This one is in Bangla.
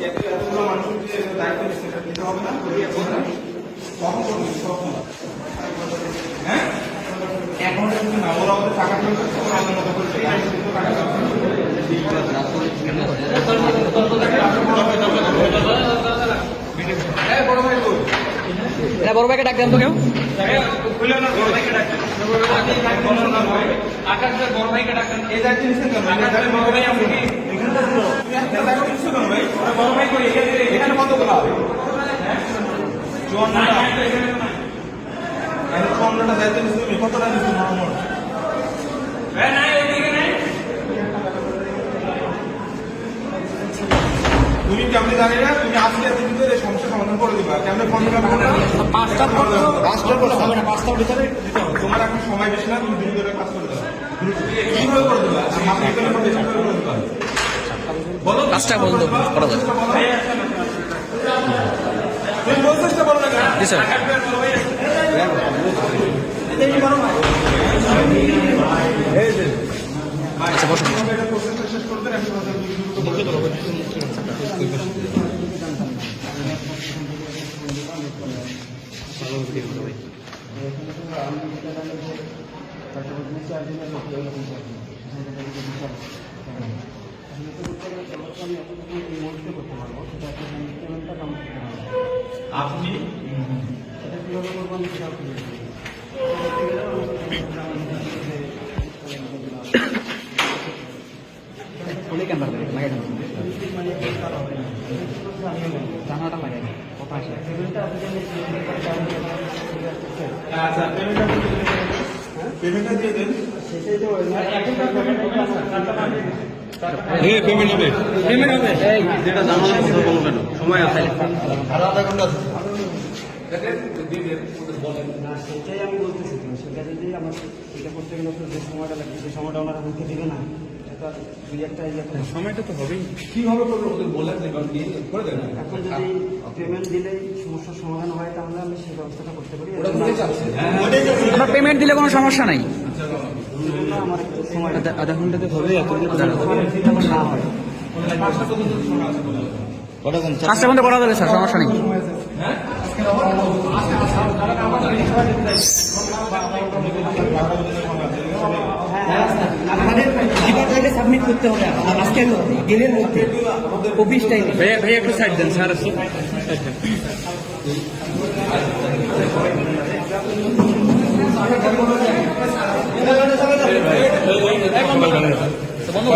এতগুলো মানুষের যে দায়িত্ব নিচ্ছে সেটা নিতে হবে না? কখন করবি? কখন? হ্যাঁ, এখন না ওরা আমাদের টাকা ফেরত দিচ্ছে, ওরা আমাদের মতো করে বড় ভাইকে ডাক দেন তো কেউ। এখানে কত বলা হবে? 54টা দায়িত্ব নিচ্ছি, তুমি কতটা নিচ্ছি? তুমি কেমনি জানি না, তুমি আজকে এত ভিতরে সমস্যা সমাধান করে দিবা। কেমনে ফোন তোমার এখন সময় বেশি না, তুমি দ্রুত কাজ করে দেবো। কিভাবে করে দেবা? কাজটা বন্ধ করা যাবে। তুমি বলছো সেটা বলো না কেন? জি স্যার। আচ্ছা বসুন। প্রসেসটা শেষ করবেন, আমি আপনি জানাটা লাগে কথা আসে। আচ্ছা, পেমেন্টটা দিয়ে দেন। পেমেন্ট হবে, পেমেন্ট হবে। যেটা জানানোর কথা বলবো কেন, সময় আছে, আরো আধা ঘন্টা আছে। সেটাই আমি বলতেছি, সেটা যদি আমার এটা করতে গেলে যে সময়টা লাগবে সেই সময়টা ওনারা মুখে দিবে না। সময়টা তো হবেই, কিভাবে করবো ওদের বলে করে দেন। এখন যদি পেমেন্ট দিলেই সমস্যার সমাধান হয় তাহলে আমি সেই ব্যবস্থাটা করতে পারি। আপনার পেমেন্ট দিলে কোনো সমস্যা নাই। আমার একটু সময় আধা ঘন্টাতে হবে, না হয় 5টা পর্যন্ত করা যাবে স্যার, সমস্যা নেই। আমাদের সাবমিট করতে হবে আজকের মধ্যে, দিনের মধ্যে, অফিস টাইমে। ভাইয়া একটু সাইড দেন স্যার। বন্ধ